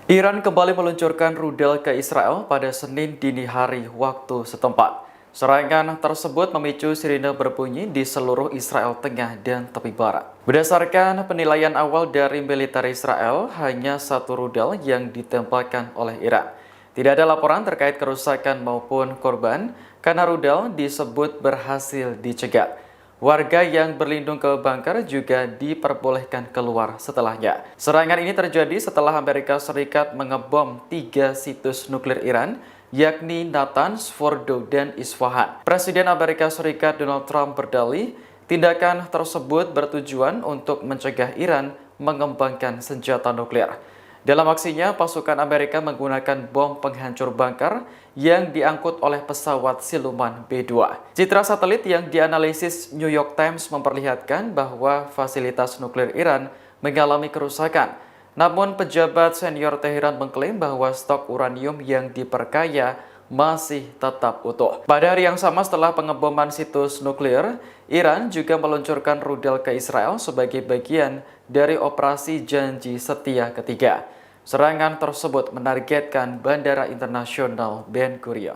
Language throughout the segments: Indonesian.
Iran kembali meluncurkan rudal ke Israel pada Senin dini hari waktu setempat. Serangan tersebut memicu sirine berbunyi di seluruh Israel Tengah dan tepi barat. Berdasarkan penilaian awal dari militer Israel, hanya satu rudal yang ditembakkan oleh Iran. Tidak ada laporan terkait kerusakan maupun korban karena rudal disebut berhasil dicegat. Warga yang berlindung ke bunker juga diperbolehkan keluar setelahnya. Serangan ini terjadi setelah Amerika Serikat mengebom 3 situs nuklir Iran, yakni Natanz, Fordo, dan Isfahan. Presiden Amerika Serikat Donald Trump berdalih, tindakan tersebut bertujuan untuk mencegah Iran mengembangkan senjata nuklir. Dalam aksinya, pasukan Amerika menggunakan bom penghancur bunker yang diangkut oleh pesawat siluman B-2. Citra satelit yang dianalisis New York Times memperlihatkan bahwa fasilitas nuklir Iran mengalami kerusakan. Namun, pejabat senior Teheran mengklaim bahwa stok uranium yang diperkaya masih tetap utuh. Pada hari yang sama setelah pengeboman situs nuklir, Iran juga meluncurkan rudal ke Israel sebagai bagian dari operasi janji setia ketiga. Serangan tersebut menargetkan Bandara Internasional Ben Gurion.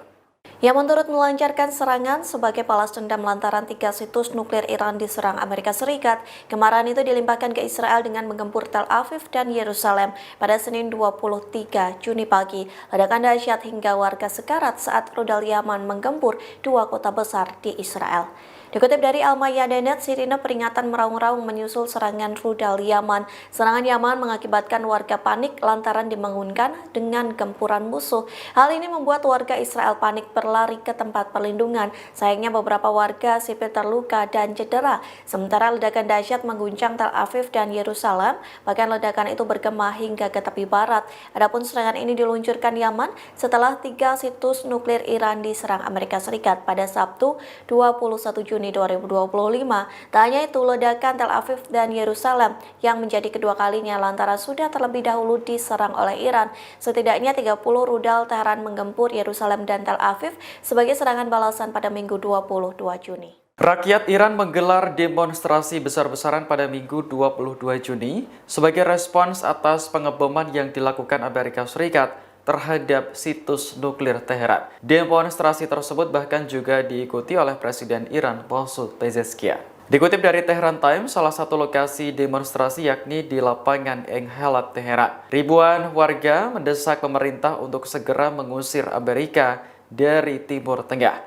Yang menurut melancarkan serangan sebagai balas dendam lantaran 3 situs nuklir Iran diserang Amerika Serikat, kemarahan itu dilimpahkan ke Israel dengan menggempur Tel Aviv dan Yerusalem pada Senin 23 Juni pagi. Ledakan dahsyat hingga warga sekarat saat rudal Yaman menggempur 2 kota besar di Israel. Dikutip dari Al-Mayadeen, sirine peringatan meraung-raung menyusul serangan rudal Yaman. Serangan Yaman mengakibatkan warga panik lantaran dibangunkan dengan gempuran musuh. Hal ini membuat warga Israel panik berlari ke tempat perlindungan. Sayangnya beberapa warga sipil terluka dan cedera. Sementara ledakan dahsyat mengguncang Tel Aviv dan Yerusalem, bahkan ledakan itu bergema hingga ke tepi barat. Adapun serangan ini diluncurkan Yaman setelah 3 situs nuklir Iran diserang Amerika Serikat pada Sabtu 21 Juni 2025. Tak hanya itu, ledakan Tel Aviv dan Yerusalem yang menjadi kedua kalinya lantaran sudah terlebih dahulu diserang oleh Iran. Setidaknya 30 rudal Teheran menggempur Yerusalem dan Tel Aviv sebagai serangan balasan pada Minggu 22 Juni. Rakyat Iran menggelar demonstrasi besar-besaran pada Minggu 22 Juni sebagai respons atas pengeboman yang dilakukan Amerika Serikat terhadap situs nuklir Teheran. Demonstrasi tersebut bahkan juga diikuti oleh Presiden Iran Masoud Pezeshkian. Dikutip dari Tehran Times, salah satu lokasi demonstrasi yakni di lapangan Enghelat, Teheran. Ribuan warga mendesak pemerintah untuk segera mengusir Amerika dari Timur Tengah.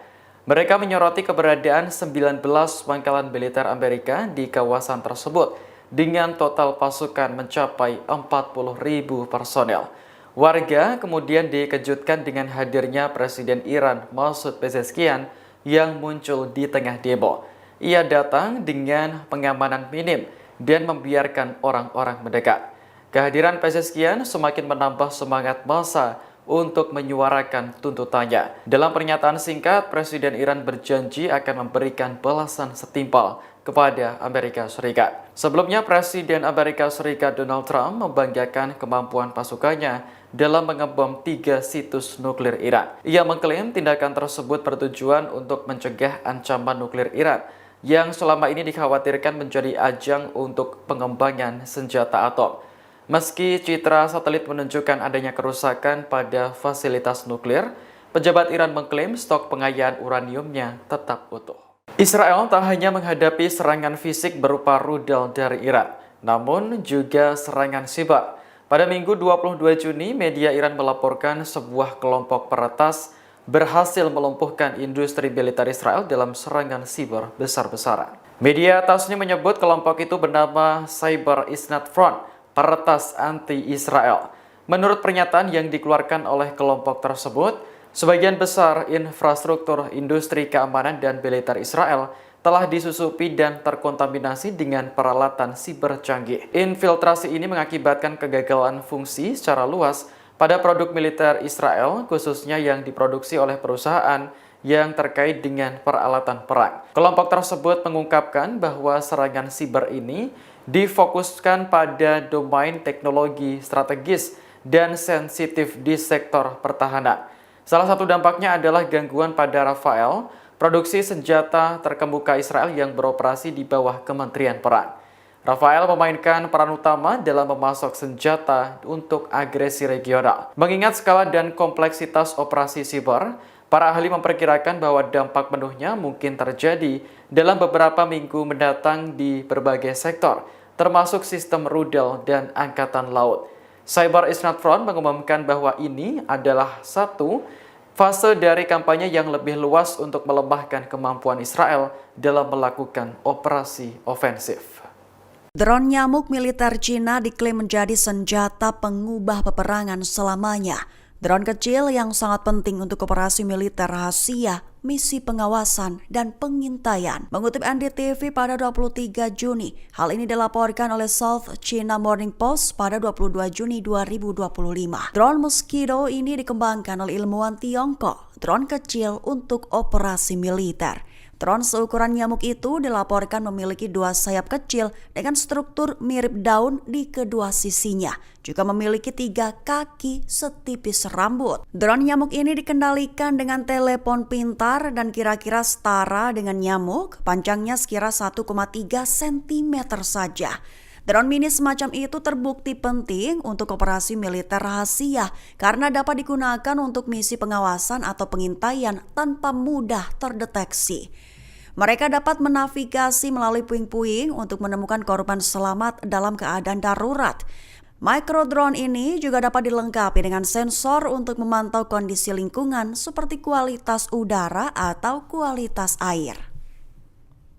Mereka menyoroti keberadaan 19 pangkalan militer Amerika di kawasan tersebut dengan total pasukan mencapai 40.000 personel. Warga kemudian dikejutkan dengan hadirnya Presiden Iran Masoud Pezeshkian yang muncul di tengah demo. Ia datang dengan pengamanan minim dan membiarkan orang-orang mendekat. Kehadiran Pezeshkian semakin menambah semangat massa untuk menyuarakan tuntutannya. Dalam pernyataan singkat, Presiden Iran berjanji akan memberikan balasan setimpal kepada Amerika Serikat. Sebelumnya, Presiden Amerika Serikat Donald Trump membanggakan kemampuan pasukannya dalam mengebom 3 situs nuklir Iran. Ia mengklaim tindakan tersebut bertujuan untuk mencegah ancaman nuklir Iran yang selama ini dikhawatirkan menjadi ajang untuk pengembangan senjata atom. Meski citra satelit menunjukkan adanya kerusakan pada fasilitas nuklir, pejabat Iran mengklaim stok pengayaan uraniumnya tetap utuh. Israel tak hanya menghadapi serangan fisik berupa rudal dari Iran, namun juga serangan siber. Pada Minggu 22 Juni, media Iran melaporkan sebuah kelompok peretas berhasil melumpuhkan industri militer Israel dalam serangan siber besar-besaran. Media Tasnim menyebut kelompok itu bernama Cyber Isnat Front, peretas anti-Israel. Menurut pernyataan yang dikeluarkan oleh kelompok tersebut, sebagian besar infrastruktur industri keamanan dan militer Israel telah disusupi dan terkontaminasi dengan peralatan siber canggih. Infiltrasi ini mengakibatkan kegagalan fungsi secara luas pada produk militer Israel, khususnya yang diproduksi oleh perusahaan yang terkait dengan peralatan perang. Kelompok tersebut mengungkapkan bahwa serangan siber ini difokuskan pada domain teknologi strategis dan sensitif di sektor pertahanan. Salah satu dampaknya adalah gangguan pada Rafael, produksi senjata terkemuka Israel yang beroperasi di bawah Kementerian Perang. Rafael memainkan peran utama dalam memasok senjata untuk agresi regional. Mengingat skala dan kompleksitas operasi siber, para ahli memperkirakan bahwa dampak penuhnya mungkin terjadi dalam beberapa minggu mendatang di berbagai sektor, termasuk sistem rudal dan angkatan laut. Cyber is not front mengumumkan bahwa ini adalah satu fase dari kampanye yang lebih luas untuk melemahkan kemampuan Israel dalam melakukan operasi ofensif. Drone nyamuk militer Cina diklaim menjadi senjata pengubah peperangan selamanya. Drone kecil yang sangat penting untuk operasi militer rahasia, misi pengawasan, dan pengintaian. Mengutip NDTV pada 23 Juni, hal ini dilaporkan oleh South China Morning Post pada 22 Juni 2025. Drone Mosquito ini dikembangkan oleh ilmuwan Tiongkok, drone kecil untuk operasi militer. Drone seukuran nyamuk itu dilaporkan memiliki 2 sayap kecil dengan struktur mirip daun di kedua sisinya. Juga memiliki 3 kaki setipis rambut. Drone nyamuk ini dikendalikan dengan telepon pintar dan kira-kira setara dengan nyamuk, panjangnya sekira 1,3 cm saja. Drone mini semacam itu terbukti penting untuk operasi militer rahasia karena dapat digunakan untuk misi pengawasan atau pengintaian tanpa mudah terdeteksi. Mereka dapat menavigasi melalui puing-puing untuk menemukan korban selamat dalam keadaan darurat. Micro drone ini juga dapat dilengkapi dengan sensor untuk memantau kondisi lingkungan seperti kualitas udara atau kualitas air.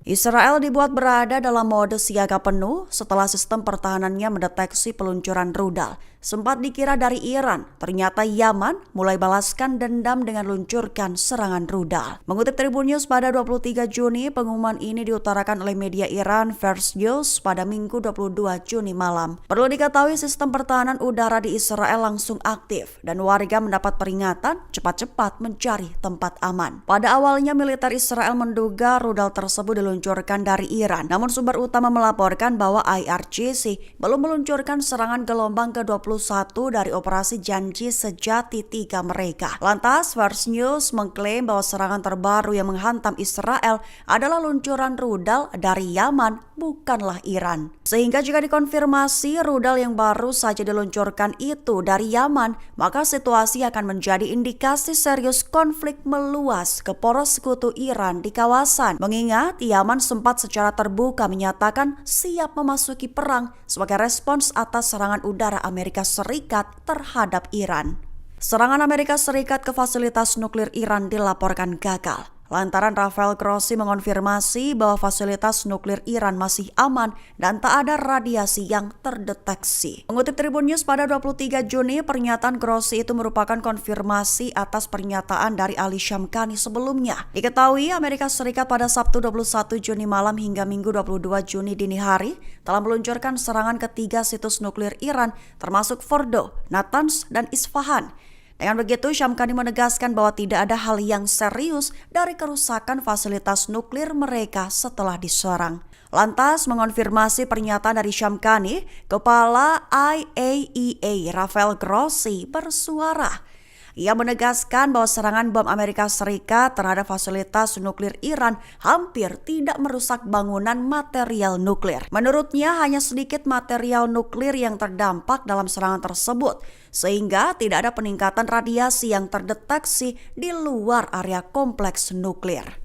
Israel dibuat berada dalam mode siaga penuh setelah sistem pertahanannya mendeteksi peluncuran rudal. Sempat dikira dari Iran, ternyata Yaman mulai balaskan dendam dengan luncurkan serangan rudal. Mengutip Tribun News pada 23 Juni, pengumuman ini diutarakan oleh media Iran Fars News pada Minggu 22 Juni malam. Perlu diketahui sistem pertahanan udara di Israel langsung aktif dan warga mendapat peringatan cepat-cepat mencari tempat aman. Pada awalnya militer Israel menduga rudal tersebut diluncurkan dari Iran, namun sumber utama melaporkan bahwa IRGC belum meluncurkan serangan gelombang ke-21 dari operasi janji sejati 3 mereka. Lantas, Fars News mengklaim bahwa serangan terbaru yang menghantam Israel adalah luncuran rudal dari Yaman, bukanlah Iran. Sehingga jika dikonfirmasi rudal yang baru saja diluncurkan itu dari Yaman, maka situasi akan menjadi indikasi serius konflik meluas ke poros sekutu Iran di kawasan. Mengingat Yaman sempat secara terbuka menyatakan siap memasuki perang sebagai respons atas serangan udara Amerika Serikat terhadap Iran. Serangan Amerika Serikat ke fasilitas nuklir Iran dilaporkan gagal. Lantaran Rafael Grossi mengonfirmasi bahwa fasilitas nuklir Iran masih aman dan tak ada radiasi yang terdeteksi. Mengutip Tribun News pada 23 Juni, pernyataan Grossi itu merupakan konfirmasi atas pernyataan dari Ali Shamkhani sebelumnya. Diketahui Amerika Serikat pada Sabtu 21 Juni malam hingga Minggu 22 Juni dini hari telah meluncurkan serangan ke 3 situs nuklir Iran termasuk Fordo, Natanz, dan Isfahan. Dengan begitu, Shamkhani menegaskan bahwa tidak ada hal yang serius dari kerusakan fasilitas nuklir mereka setelah diserang. Lantas mengonfirmasi pernyataan dari Shamkhani, Kepala IAEA Rafael Grossi bersuara. Ia menegaskan bahwa serangan bom Amerika Serikat terhadap fasilitas nuklir Iran hampir tidak merusak bangunan material nuklir. Menurutnya hanya sedikit material nuklir yang terdampak dalam serangan tersebut, sehingga tidak ada peningkatan radiasi yang terdeteksi di luar area kompleks nuklir.